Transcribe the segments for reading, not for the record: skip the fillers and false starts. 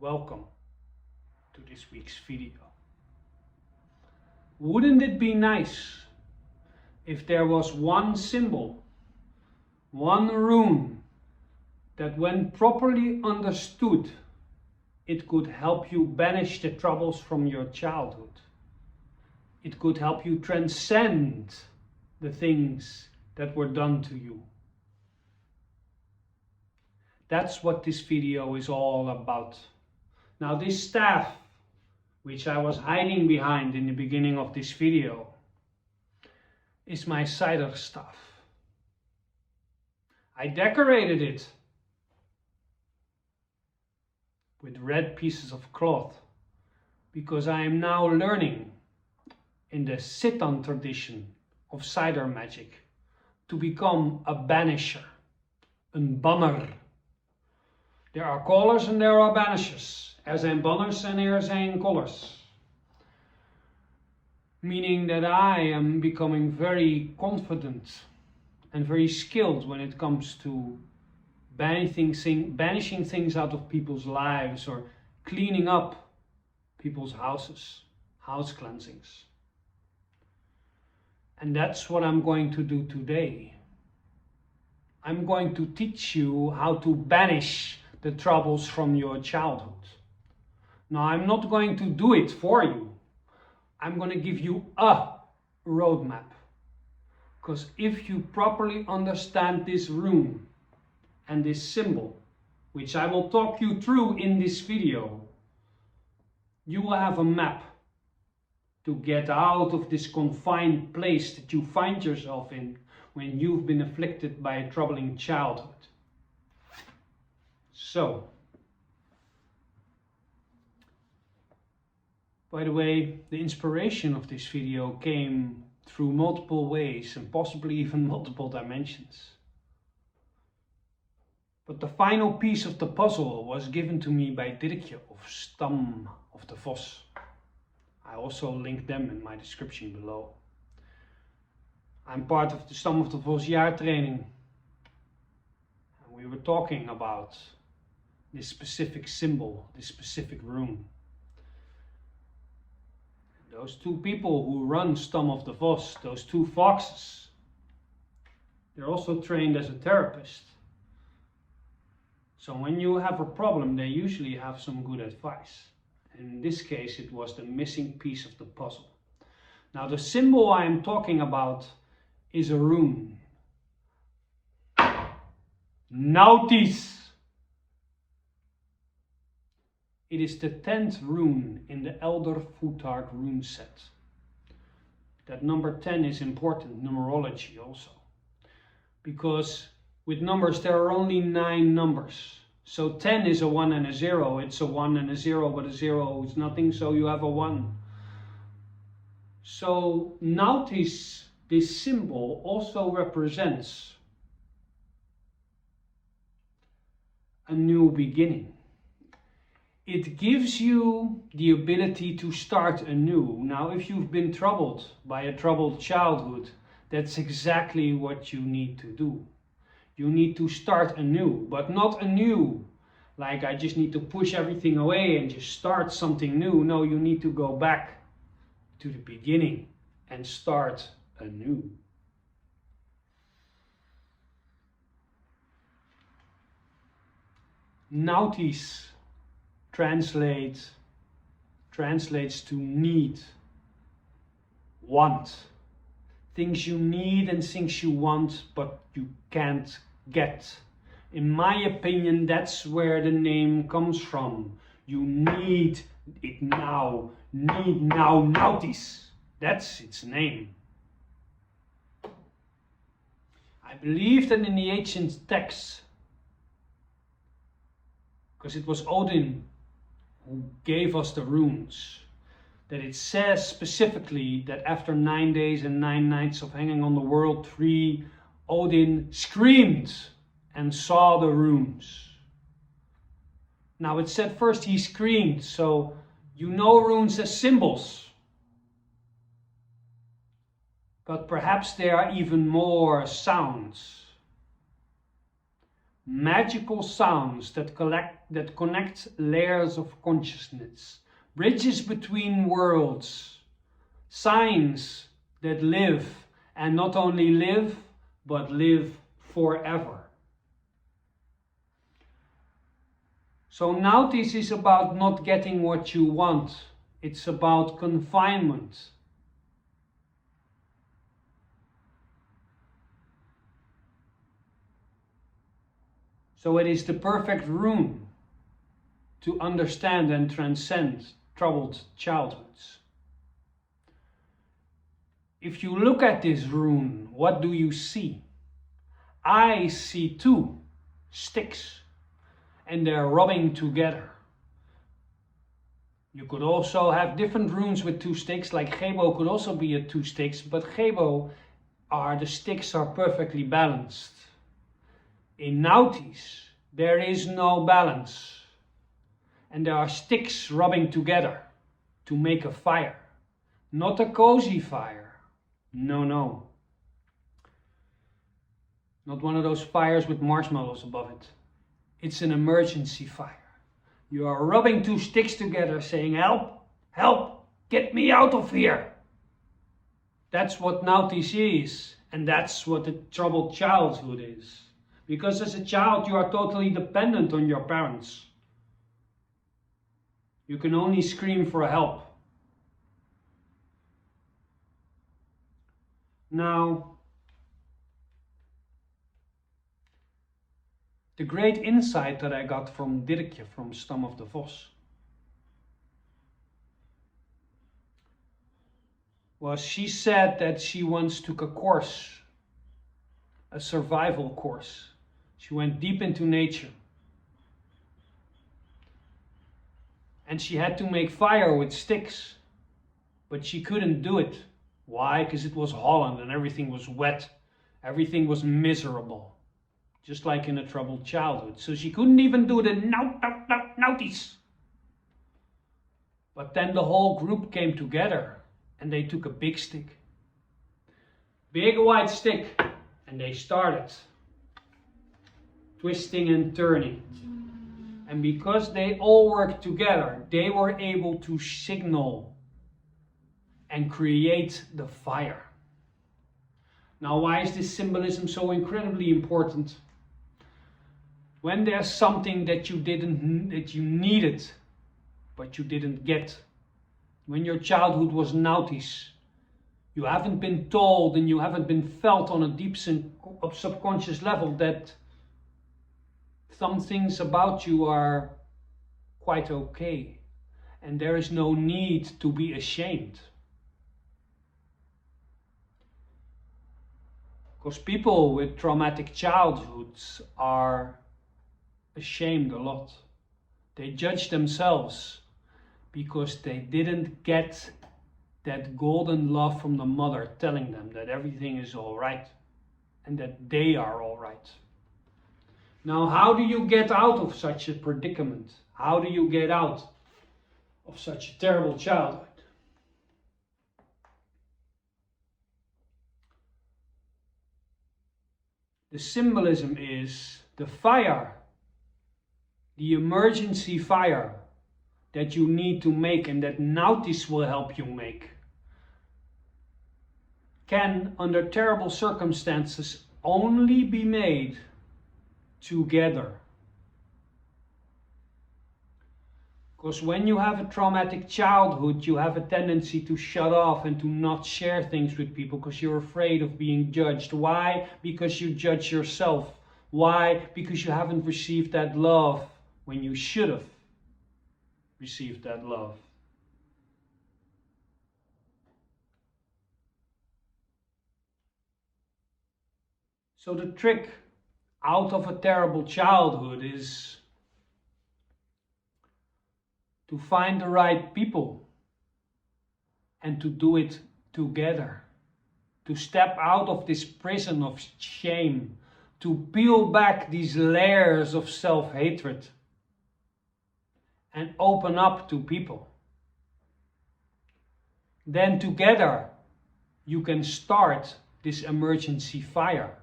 welcome to this week's video. Wouldn't it be nice if there was one symbol, one rune, that when properly understood, it could help you banish the troubles from your childhood? It could help you transcend the things that were done to you. That's what this video is all about. Now, this staff, which I was hiding behind in the beginning of this video, is my seidr staff. I decorated it with red pieces of cloth because I am now learning in the Stam tradition of seidr magic to become a banisher, een banner. There are callers and there are banishers. Er zijn banners and er zijn callers. Meaning that I am becoming very confident and very skilled when it comes to banishing things out of people's lives or cleaning up people's houses, house cleansings. And that's what I'm going to do today. I'm going to teach you how to banish the troubles from your childhood. Now, I'm not going to do it for you. I'm going to give you a roadmap. Because if you properly understand this rune and this symbol, which I will talk you through in this video, you will have a map to get out of this confined place that you find yourself in when you've been afflicted by a troubling childhood. So, by the way, the inspiration of this video came through multiple ways and possibly even multiple dimensions. But the final piece of the puzzle was given to me by Dirkje of Stam of the Vos. I also link them in my description below. I'm part of the Stam of the Vos jaartraining. And we were talking about this specific symbol, this specific rune. Those two people who run Stam of the Vos, those two foxes, they're also trained as a therapist. So when you have a problem, they usually have some good advice. In this case, it was the missing piece of the puzzle. Now, the symbol I am talking about is a rune. Nautiz. It is the 10th rune in the Elder Futhark rune set. That number 10 is important, numerology also. Because with numbers there are only 9 numbers. So 10 is a 1 and a 0. It's a 1 and a 0, but a 0 is nothing, so you have a 1. So nautiz, this symbol, also represents a new beginning. It gives you the ability to start anew. Now, if you've been troubled by a troubled childhood, that's exactly what you need to do. You need to start anew, but not anew like I just need to push everything away and just start something new. No, you need to go back to the beginning and start anew. Nautiz translates to need, want. Things you need and things you want, but you can't get. In my opinion, that's where the name comes from. You need it now. Need now, nautiz. That's its name. I believe that in the ancient texts, because it was Odin who gave us the runes, that it says specifically that after 9 days and 9 nights of hanging on the world tree, Odin screamed and saw the runes. Now it said first he screamed, so you know runes as symbols. But perhaps there are even more sounds. magical sounds that connect layers of consciousness, bridges between worlds, signs that live, and not only live, but live forever. So nautiz is about not getting what you want. It's about confinement. So it is the perfect rune to understand and transcend troubled childhoods. If you look at this rune, what do you see? I see two sticks, and they're rubbing together. You could also have different runes with two sticks, like Gebo could also be a two sticks, but Gebo the sticks are perfectly balanced. In nautiz, there is no balance, and there are sticks rubbing together to make a fire. Not a cozy fire, no. Not one of those fires with marshmallows above it. It's an emergency fire. You are rubbing two sticks together saying, help, help, get me out of here. That's what nautiz is, and that's what a troubled childhood is. Because as a child, you are totally dependent on your parents. You can only scream for help. Now, the great insight that I got from Dirkje, from Stam of the Vos, was she said that she once took a course, a survival course. She went deep into nature. And she had to make fire with sticks, but she couldn't do it. Why? Because it was Holland and everything was wet. Everything was miserable. Just like in a troubled childhood. So she couldn't even do the nautiz. But then the whole group came together and they took a big stick. Big white stick. And they started twisting and turning. And because they all worked together, they were able to signal and create the fire. Now, why is this symbolism so incredibly important? When there's something that you needed, but you didn't get. When your childhood was nautiz, you haven't been told and you haven't been felt on a deep subconscious level that some things about you are quite okay. And there is no need to be ashamed. Because people with traumatic childhoods are ashamed a lot. They judge themselves because they didn't get that golden love from the mother telling them that everything is all right and that they are all right. Now, how do you get out of such a predicament? How do you get out of such a terrible childhood? The symbolism is the fire, the emergency fire that you need to make and that nautiz will help you make, can, under terrible circumstances, only be made together. Because when you have a traumatic childhood, you have a tendency to shut off and to not share things with people because you're afraid of being judged. Why? Because you judge yourself. Why? Because you haven't received that love when you should have received that love. So the trick out of a terrible childhood is to find the right people and to do it together. To step out of this prison of shame, to peel back these layers of self-hatred and open up to people. Then together you can start this emergency fire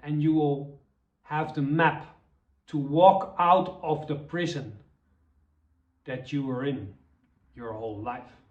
and you will have the map to walk out of the prison that you were in your whole life.